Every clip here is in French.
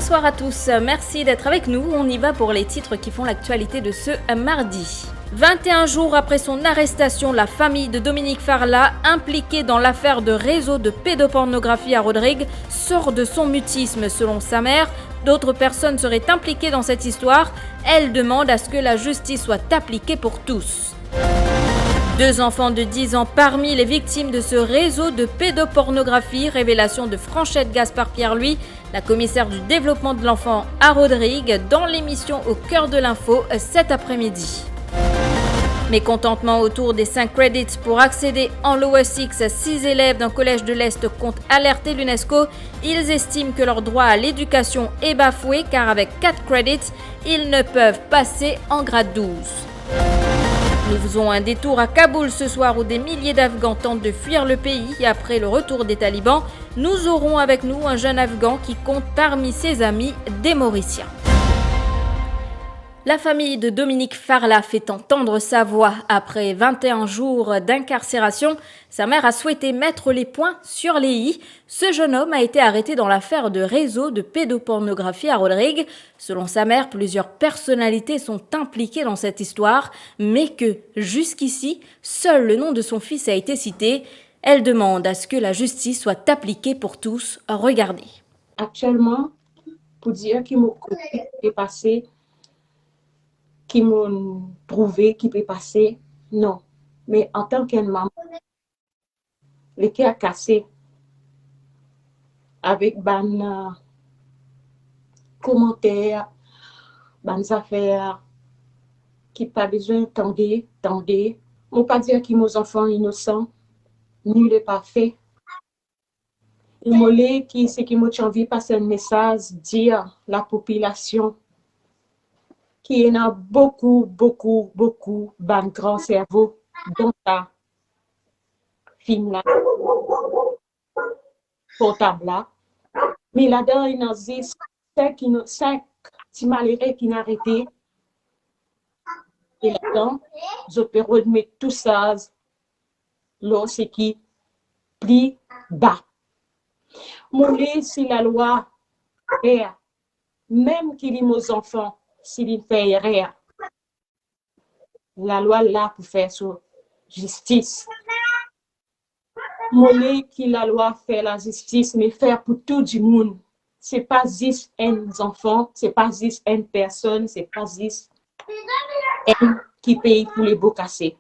Bonsoir à tous, merci d'être avec nous. On y va pour les titres qui font l'actualité de ce mardi. 21 jours après son arrestation, la famille de Dominique Farla, impliquée dans l'affaire de réseau de pédopornographie à Rodrigue, sort de son mutisme. Selon sa mère, d'autres personnes seraient impliquées dans cette histoire. Elle demande à ce que la justice soit appliquée pour tous. 2 enfants de 10 ans parmi les victimes de ce réseau de pédopornographie, révélation de Franchette Gaspard Pierre-Louis, la commissaire du développement de l'enfant à Rodrigue, dans l'émission Au cœur de l'info cet après-midi. Mécontentement autour des 5 credits pour accéder en l'OSX, 6 élèves d'un collège de l'Est comptent alerter l'UNESCO. Ils estiment que leur droit à l'éducation est bafoué car avec 4 credits, ils ne peuvent passer en grade 12. Nous faisons un détour à Kaboul ce soir où des milliers d'Afghans tentent de fuir le pays après le retour des talibans. Nous aurons avec nous un jeune Afghan qui compte parmi ses amis des Mauriciens. La famille de Dominique Farla fait entendre sa voix. Après 21 jours d'incarcération, sa mère a souhaité mettre les points sur les i. Ce jeune homme a été arrêté dans l'affaire de réseau de pédopornographie à Rodrigue. Selon sa mère, plusieurs personnalités sont impliquées dans cette histoire, mais que, jusqu'ici, seul le nom de son fils a été cité. Elle demande à ce que la justice soit appliquée pour tous. Regardez. Actuellement, pour dire qu'il m'a passé, qui m'ont prouvé qui peut passer, non. Mais en tant que maman, le cœur cassé avec ban commentaires, ban affaires qui pas besoin d'entendre. On pas dire qu'ils mes enfants innocents, nul est parfait. Il qui c'est qui m'a envie passer un message dire la population qui y en a beaucoup ban grand cerveau dans ta film là, portable là. Mais là-dedans, il y a 5 petits malheureux qui n'ont arrêté. Et là-dedans, je peux remettre tout ça, là, c'est qui plus bas. Moulé, si la loi est, même qu'il y ait nos enfants, s'il fait rien, la loi là pour faire sur justice. Molé qui la loi fait la justice, mais faire pour tout le monde. C'est pas juste un enfant, c'est pas juste une personne, c'est pas juste un qui paye pour les beaux cassés.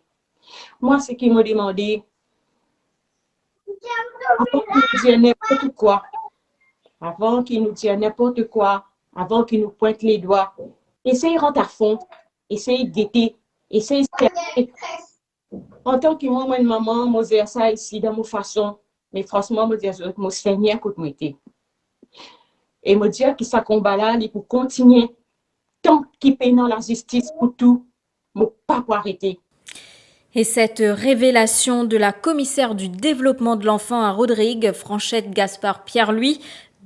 Moi, ce qui m'a demandé, avant qu'il nous dise n'importe quoi, avant qu'il nous pointe les doigts, essayez de rentrer à fond, essayez de guetter, essayez de chercher. En tant que moi, maman, moi, j'ai ça ici dans mon façon, mais franchement, moi, je mon Seigneur côté moi. Et me dire que ça combat là, il pour continuer, tant qu'il paye dans la justice pour tout, moi, pas pour arrêter. Et cette révélation de la commissaire du développement de l'enfant à Rodrigue, Franchette Gaspard Pierre-Louis,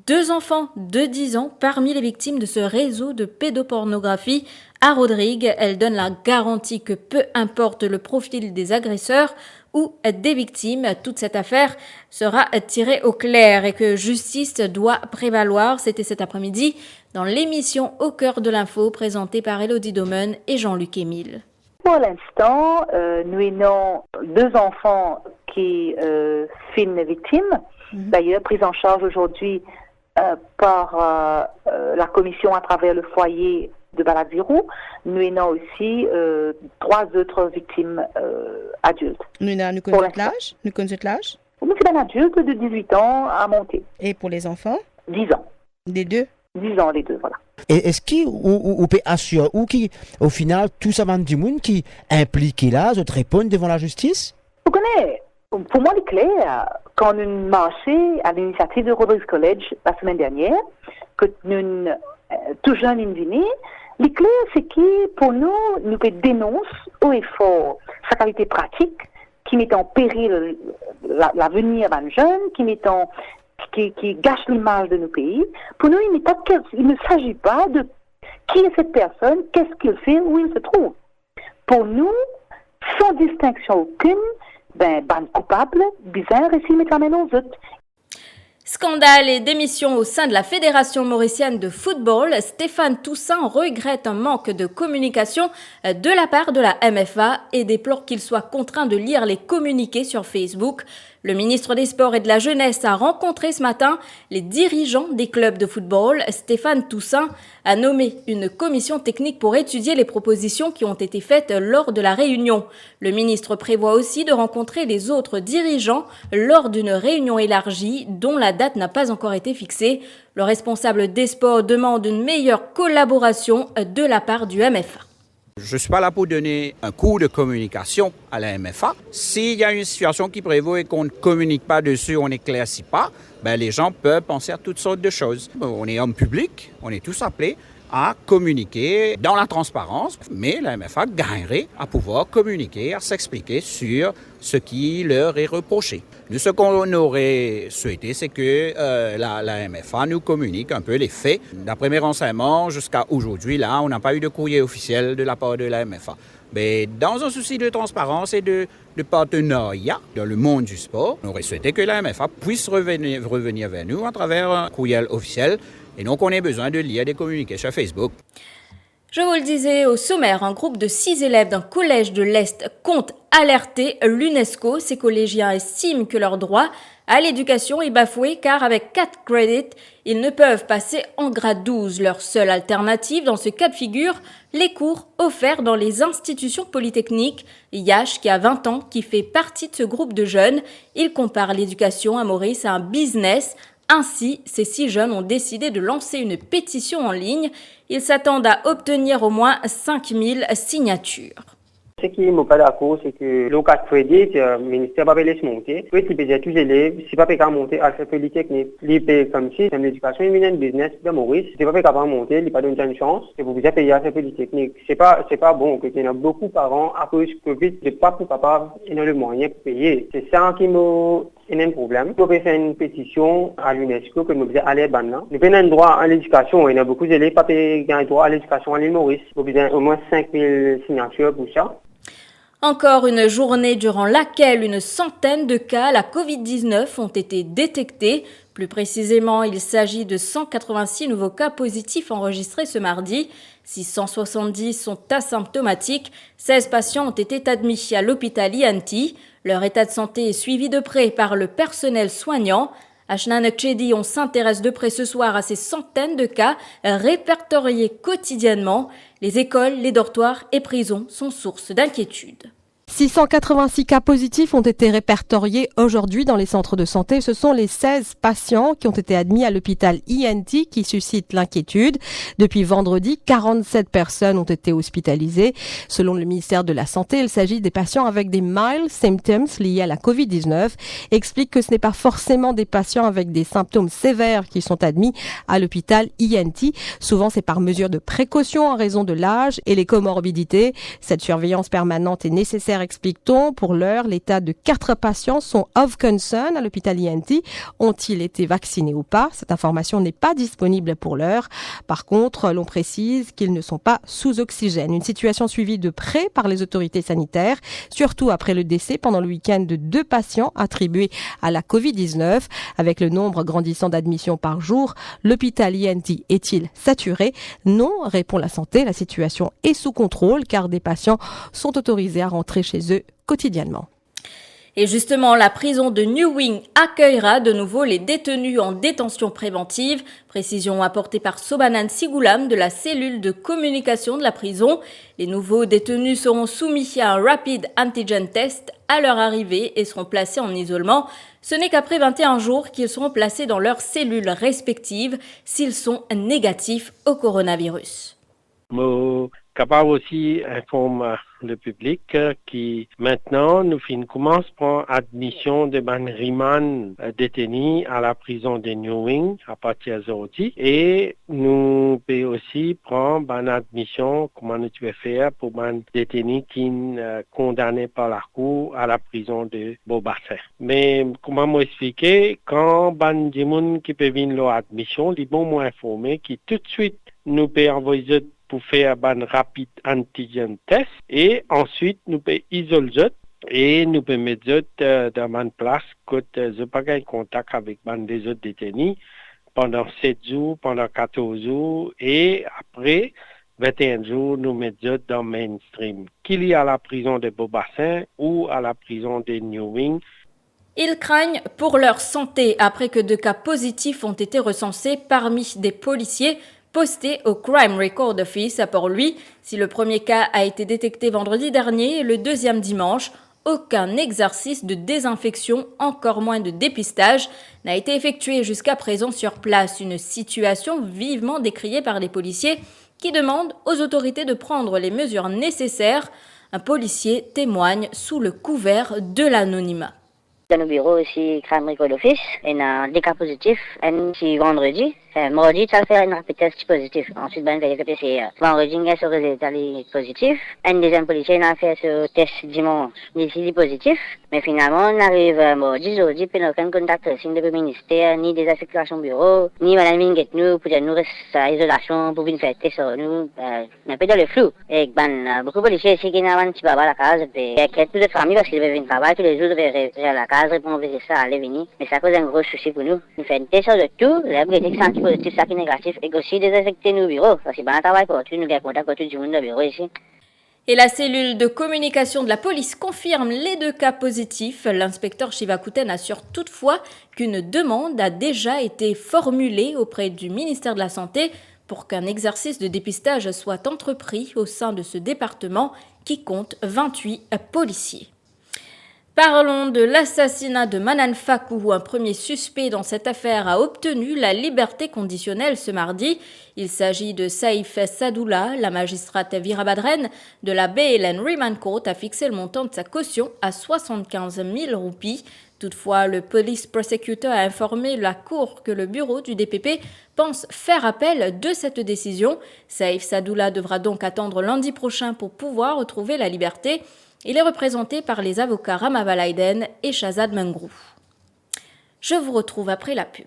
2 enfants de 10 ans parmi les victimes de ce réseau de pédopornographie à Rodrigue. Elle donne la garantie que peu importe le profil des agresseurs ou des victimes, toute cette affaire sera tirée au clair et que justice doit prévaloir. C'était cet après-midi dans l'émission Au cœur de l'info présentée par Elodie Domen et Jean-Luc Émile. Pour l'instant, nous avons 2 enfants qui sont victimes, d'ailleurs pris en charge aujourd'hui par la commission à travers le foyer de Baladjirou. Nous avons aussi 3 autres victimes adultes. Nous connaissons l'âge? C'est un adulte de 18 ans à monter. Et pour les enfants? 10 ans. Les 2? 10 ans, les 2, voilà. Et est-ce qu'on peut assurer, ou qui, au final, tout ça va du monde qui impliqué là, je te réponds devant la justice? Vous connaissez, pour moi, il est clair, quand nous marchons à l'initiative de Rodrigues College la semaine dernière, que nous, tout jeune venus, il est clair, c'est que pour nous, nous pouvons dénoncer haut et fort sa qualité pratique, qui met en péril l'avenir d'un jeune, qui gâche l'image de nos pays. Pour nous, il ne s'agit pas de qui est cette personne, qu'est-ce qu'il fait, où il se trouve. Pour nous, sans distinction aucune, ban coupable, bizarre, et s'il met la main aux autres. Scandale et démission au sein de la Fédération mauricienne de football, Stéphane Toussaint regrette un manque de communication de la part de la MFA et déplore qu'il soit contraint de lire les communiqués sur Facebook. Le ministre des Sports et de la Jeunesse a rencontré ce matin les dirigeants des clubs de football. Stéphane Toussaint a nommé une commission technique pour étudier les propositions qui ont été faites lors de la réunion. Le ministre prévoit aussi de rencontrer les autres dirigeants lors d'une réunion élargie dont la date n'a pas encore été fixée. Le responsable des sports demande une meilleure collaboration de la part du MFA. Je ne suis pas là pour donner un cours de communication à la MFA. S'il y a une situation qui prévaut et qu'on ne communique pas dessus, on n'éclaircit pas, les gens peuvent penser à toutes sortes de choses. On est homme public, on est tous appelés à communiquer dans la transparence, mais la MFA gagnerait à pouvoir communiquer, à s'expliquer sur ce qui leur est reproché. Nous, ce qu'on aurait souhaité, c'est que la MFA nous communique un peu les faits. D'après mes renseignements, jusqu'à aujourd'hui, là, on n'a pas eu de courrier officiel de la part de la MFA. Mais dans un souci de transparence et de partenariat dans le monde du sport, on aurait souhaité que la MFA puisse revenir vers nous à travers un courriel officiel. Et donc, on a besoin de lire des communiqués sur Facebook. Je vous le disais, au sommaire, un groupe de 6 élèves d'un collège de l'Est compte alerter l'UNESCO. Ces collégiens estiment que leur droit à l'éducation est bafoué car avec 4 crédits, ils ne peuvent passer en grade 12. Leur seule alternative dans ce cas de figure, les cours offerts dans les institutions polytechniques. Yash, qui a 20 ans, qui fait partie de ce groupe de jeunes, il compare l'éducation à Maurice à un business. Ainsi, ces 6 jeunes ont décidé de lancer une pétition en ligne. Ils s'attendent à obtenir au moins 5000 signatures. Ce qui n'est pas d'accord, c'est que le cas de crédit, le ministère va laisser monter. Oui, il peut tous les élèves, si pas capable de monter à la polytechnique, il peut comme si l'éducation est un business de Maurice, si pas capable de monter, il n'a pas donné une chance, et vous avez payé à la polytechnique. C'est pas bon, que il y a beaucoup de parents, à cause que Covid, n'est pas capable, ils n'ont le moyen pour payer. C'est ça qui il y a un problème. Nous pouvons faire une pétition à l'UNESCO que nous disons aller maintenant. Nous avons un droit à l'éducation. Il y a beaucoup d'élèves qui ont un droit à l'éducation à l'île Maurice. Nous avons au moins 5000 signatures pour ça. Encore une journée durant laquelle une centaine de cas à la Covid-19 ont été détectés. Plus précisément, il s'agit de 186 nouveaux cas positifs enregistrés ce mardi. 670 sont asymptomatiques. 16 patients ont été admis à l'hôpital INT. Leur état de santé est suivi de près par le personnel soignant. À Chenanakchedi, on s'intéresse de près ce soir à ces centaines de cas répertoriés quotidiennement. Les écoles, les dortoirs et prisons sont source d'inquiétude. 686 cas positifs ont été répertoriés aujourd'hui dans les centres de santé. Ce sont les 16 patients qui ont été admis à l'hôpital INT qui suscitent l'inquiétude. Depuis vendredi, 47 personnes ont été hospitalisées. Selon le ministère de la Santé, il s'agit des patients avec des mild symptoms liés à la COVID-19. Explique que ce n'est pas forcément des patients avec des symptômes sévères qui sont admis à l'hôpital INT. Souvent, c'est par mesure de précaution en raison de l'âge et les comorbidités. Cette surveillance permanente est nécessaire, explique-t-on. Pour l'heure, l'état de 4 patients sont of concern à l'hôpital INT. Ont-ils été vaccinés ou pas? Cette information n'est pas disponible pour l'heure. Par contre, l'on précise qu'ils ne sont pas sous oxygène. Une situation suivie de près par les autorités sanitaires, surtout après le décès pendant le week-end de 2 patients attribués à la COVID-19. Avec le nombre grandissant d'admissions par jour, l'hôpital INT est-il saturé? Non, répond la santé. La situation est sous contrôle car des patients sont autorisés à rentrer chez eux quotidiennement. Et justement, la prison de New Wing accueillera de nouveau les détenus en détention préventive. Précision apportée par Sobanan Sigoulam de la cellule de communication de la prison. Les nouveaux détenus seront soumis à un rapid antigen test à leur arrivée et seront placés en isolement. Ce n'est qu'après 21 jours qu'ils seront placés dans leurs cellules respectives s'ils sont négatifs au coronavirus. Capable aussi informe le public qui maintenant nous commence par admission de Riman détenus à la prison de New Wing à partir d'aujourd'hui et nous peut aussi prendre une admission comment nous pouvons faire pour un détenu qui est condamné par la cour à la prison de Beaubassin. Mais comment m'expliquer quand ban gens qui peut venir leur admission, ils vont m'informer qui tout de suite nous peut envoyer pour faire un rapide antigen test et ensuite nous pouvons isoler Et nous pouvons mettre dans une place que je n'ai pas de contact avec des autres détenus pendant 7 jours, pendant 14 jours, et après 21 jours, nous mettons dans mainstream, qu'il y a à la prison de Beaubassin ou à la prison de New Wing. Ils craignent pour leur santé après que 2 cas positifs ont été recensés parmi des policiers postés au Crime Record Office. Pour lui, si le premier cas a été détecté vendredi dernier et le deuxième dimanche, aucun exercice de désinfection, encore moins de dépistage, n'a été effectué jusqu'à présent sur place. Une situation vivement décriée par les policiers qui demandent aux autorités de prendre les mesures nécessaires. Un policier témoigne sous le couvert de l'anonymat. Dans nos bureaux ici, Crime Record Office, il y a des cas positifs. C'est vendredi. Mardi, ça fait un rapide test positif. Ensuite, ben, c'est vendredi, il y a ce résultat positif. Un deuxième policier a fait ce test dimanche, ici positif. Mais finalement, on arrive mardi, jeudi, puis aucun contact signe depuis le ministère, ni des affectations bureau, ni madame Minguet nous, pour nous rester à isolation, pour venir faire test sur nous. On est un peu dans le flou. Et ben, beaucoup de policiers ici qui n'ont pas un petit peu à la case, puis il y a quelques de familles parce qu'ils devaient venir travailler tous les jours, devaient rester à la case, répondre aux visiteurs, aller venir. Mais ça cause un gros souci pour nous. On fait un test de tout, la brique positif, ça qui est négatif, et aussi désinfecter nos bureaux. Parce que ben, on travaille pour tout, nous avons contact avec tout le monde dans le bureau ici. Et la cellule de communication de la police confirme les 2 cas positifs. L'inspecteur Shivakuten assure toutefois qu'une demande a déjà été formulée auprès du ministère de la Santé pour qu'un exercice de dépistage soit entrepris au sein de ce département qui compte 28 policiers. Parlons de l'assassinat de Manan Fakou. Un premier suspect dans cette affaire a obtenu la liberté conditionnelle ce mardi. Il s'agit de Saïf Sadoula. La magistrate Virabhadren de la Bail and Remand Court a fixé le montant de sa caution à 75 000 roupies. Toutefois, le police prosecutor a informé la cour que le bureau du DPP pense faire appel de cette décision. Saïf Sadoula devra donc attendre lundi prochain pour pouvoir retrouver la liberté. Il est représenté par les avocats Ramaval Aiden et Shazad Mengrou. Je vous retrouve après la pub.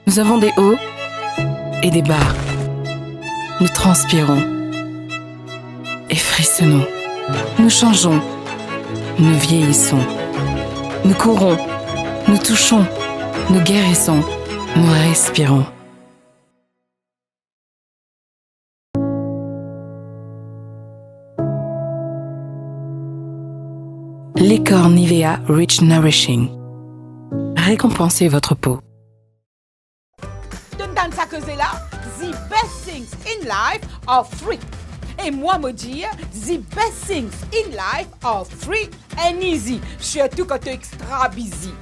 Nous avons des hauts et des bas. Nous transpirons et frissonnons. Nous changeons, nous vieillissons. Nous courons, nous touchons, nous guérissons, nous respirons. Les corps Nivea Rich Nourishing. Récompensez votre peau. Dans sa cause-là, the best things in life are free. Et moi me dire, the best things in life are free and easy. Surtout quand tu es extra busy.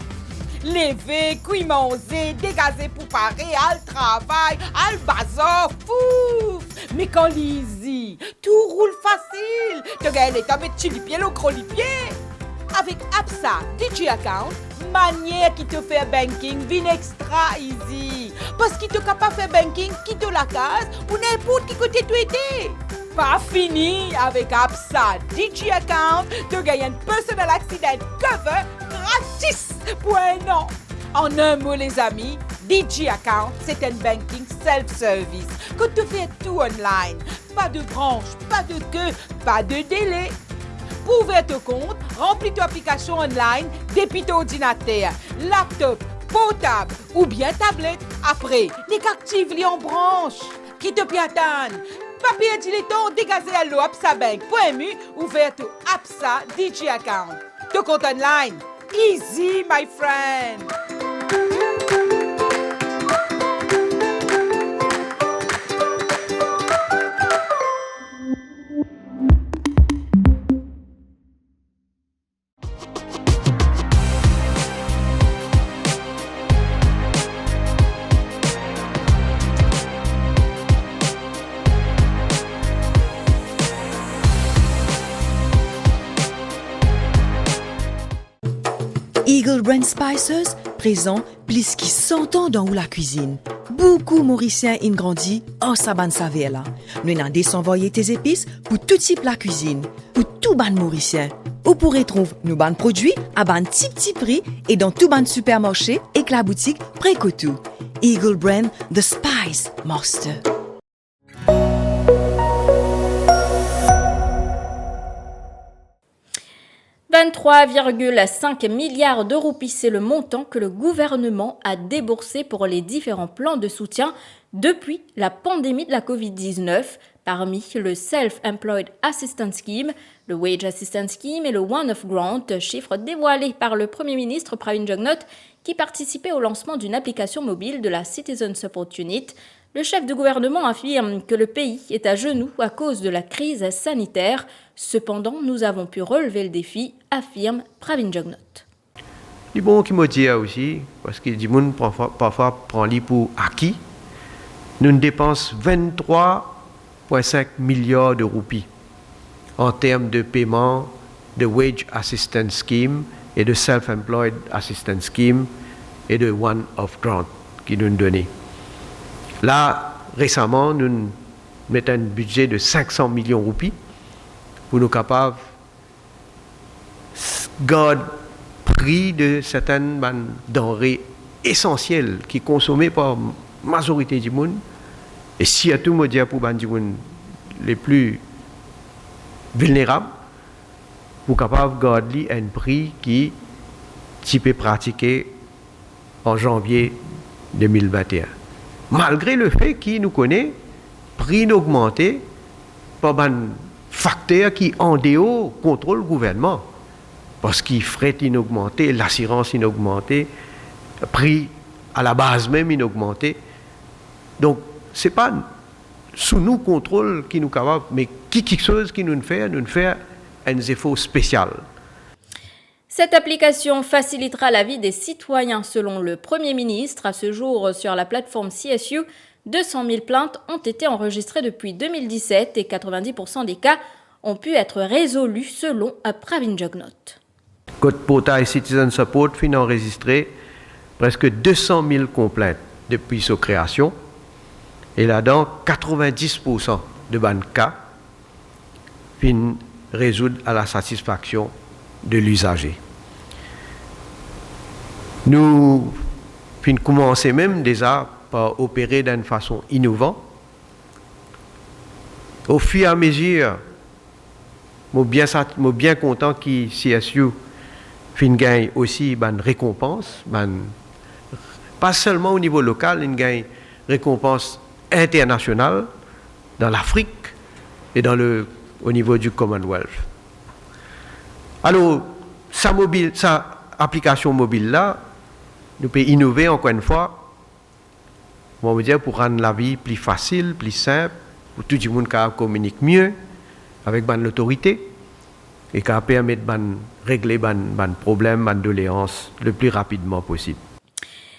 Lever, cuire, manger, dégazer pour parer, al travail, al bazar, fou. Mais quand easy, tout roule facile. Tu gagnes les tables de pied, le gros pied. Avec Absa DJ Account, manière qui te fait banking vient extra easy. Parce qu'il te capable de faire banking, quitte la case ou n'importe qui côté tu étais. Pas fini avec Absa DJ Account, tu gagnes un personal accident cover gratis pour un an. En un mot les amis, DJ Account c'est un banking self-service que tu fais tout online. Pas de branche, pas de queue, pas de délai. Pour ouvrir ton compte, remplis ton application online depuis ton ordinateur, laptop, portable ou bien tablette. Après, les active en branche. Qui te piatane? Papier dilettant dégazé à l'eau absabank.mu, ouvert ton Absa DJ Account. Ton compte online. Easy, my friend. Eagle Brand Spices présent plus qui 100 ans dans la cuisine. Beaucoup Mauriciens ont grandi en saban savela. Nous avons désenvoyé tes épices pour tout type la cuisine, pour tout ban Mauricien. Vous pourrez trouver nos ban produits à ban petit prix et dans tout ban supermarché et que la boutique Précotou. Eagle Brand The Spice Master. 23,5 milliards de roupies, c'est le montant que le gouvernement a déboursé pour les différents plans de soutien depuis la pandémie de la Covid-19, parmi le Self-Employed Assistance Scheme, le Wage Assistance Scheme et le One-Off Grant, chiffres dévoilés par le Premier ministre Pravin Jugnauth qui participait au lancement d'une application mobile de la Citizen Support Unit. Le chef de gouvernement affirme que le pays est à genoux à cause de la crise sanitaire. Cependant, nous avons pu relever le défi, affirme Pravin Jugnauth. Il est bon qui me dit aussi, parce que les gens parfois prennent les pour acquis, nous dépensons 23,5 milliards de roupies en termes de paiement de Wage Assistance Scheme et de Self-Employed Assistance Scheme et de One-Off Grant qui nous donnent. Là, récemment, nous mettons un budget de 500 millions de roupies pour nous capables de garder le prix de certaines denrées essentielles qui sont consommées par la majorité du monde. Et si à tout me dire pour les gens les plus vulnérables, pour capable de garder un prix qui peut pratiquer en janvier 2021. Malgré le fait qu'il nous connaît, prix augmenté par un facteur qui en dehors contrôle le gouvernement. Parce qu'il fret augmenté, l'assurance augmenté, prix à la base même augmenté. Donc, ce n'est pas sous nous contrôle qui nous capable, mais quelque chose qui nous fait un effort spécial. Cette application facilitera la vie des citoyens selon le Premier ministre. À ce jour, sur la plateforme CSU, 200 000 plaintes ont été enregistrées depuis 2017 et 90% des cas ont pu être résolus selon Pravin Jugnauth. Code portail Citizen Support a enregistré presque 200 000 complaintes depuis sa création et là-dedans 90% de ban cas fin résoudre à la satisfaction de l'usager. Nous commençons même déjà par opérer d'une façon innovante. Au fur et à mesure, je suis bien content que CSU gagne aussi une récompense, pas seulement au niveau local, il gagne une récompense internationale dans l'Afrique et au niveau du Commonwealth. Alors, sa application mobile là, nous pouvons innover encore une fois, on veut dire pour rendre la vie plus facile, plus simple, pour tout le monde qui communique mieux avec l'autorité et qui permet de régler les problèmes, les doléances le plus rapidement possible.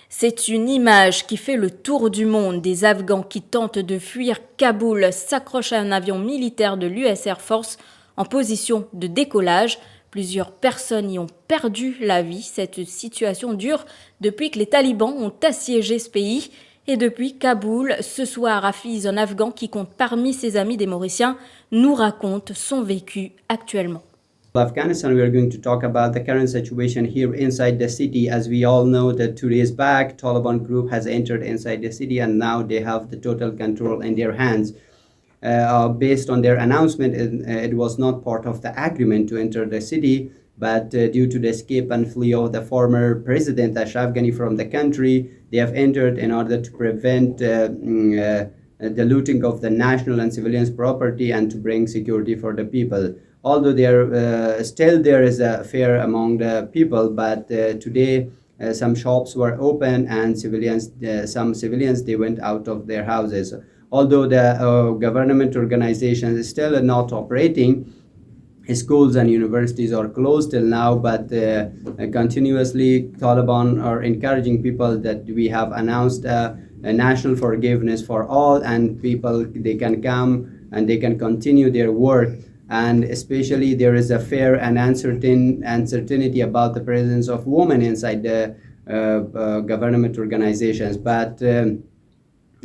C'est une image qui fait le tour du monde. Des Afghans qui tentent de fuir Kaboul s'accrochent à un avion militaire de l'US Air Force en position de décollage. Plusieurs personnes y ont perdu la vie. Cette situation dure depuis que les talibans ont assiégé ce pays. Et depuis Kaboul, ce soir, Hafiz, un Afghan qui compte parmi ses amis des Mauriciens, nous raconte son vécu actuellement. Afghanistan, we are going to talk about the current situation here inside the city. As we all know that 2 days back, Taliban group has entered inside the city and now they have the total control in their hands. Based on their announcement, it was not part of the agreement to enter the city, but due to the escape and flee of the former president Ashraf Ghani from the country, they have entered in order to prevent the looting of the national and civilians' property and to bring security for the people. Although still there is a fear among the people, but today some shops were open and some civilians, they went out of their houses. Although the government organizations still are not operating, schools and universities are closed till now, but continuously Taliban are encouraging people that we have announced a national forgiveness for all, and people, they can come and they can continue their work. And especially there is a fear and uncertainty about the presence of women inside the government organizations. But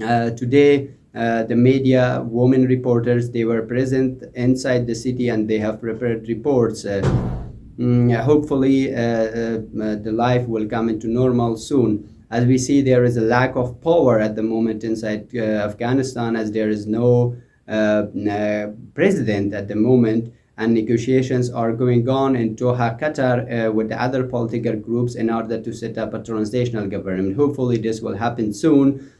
today, the media, women reporters, they were present inside the city and they have prepared reports. Hopefully, the life will come into normal soon. As we see, there is a lack of power at the moment inside Afghanistan, as there is no president at the moment, and negotiations are going on in Doha, Qatar, with the other political groups in order to set up a transitional government. Hopefully, this will happen soon.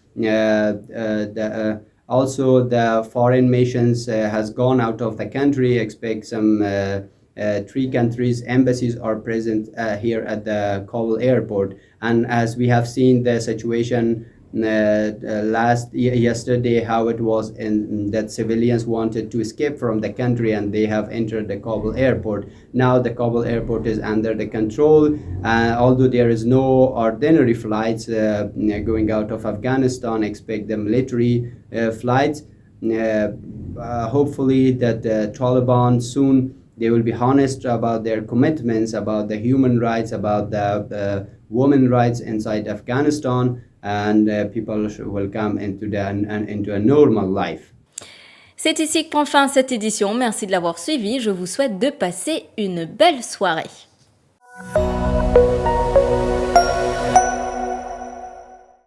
Also, the foreign missions has gone out of the country. Expect some 3 countries' embassies are present here at the Kabul airport. And as we have seen the situation yesterday, how it was in that civilians wanted to escape from the country and they have entered the Kabul airport. Now the Kabul airport is under the control, although there is no ordinary flights going out of Afghanistan. Expect the military flights. Hopefully that the Taliban soon they will be honest about their commitments, about the human rights, about the women rights inside Afghanistan, and people will come into a normal life. C'est ici que prend fin cette édition. Merci de l'avoir suivi. Je vous souhaite de passer une belle soirée.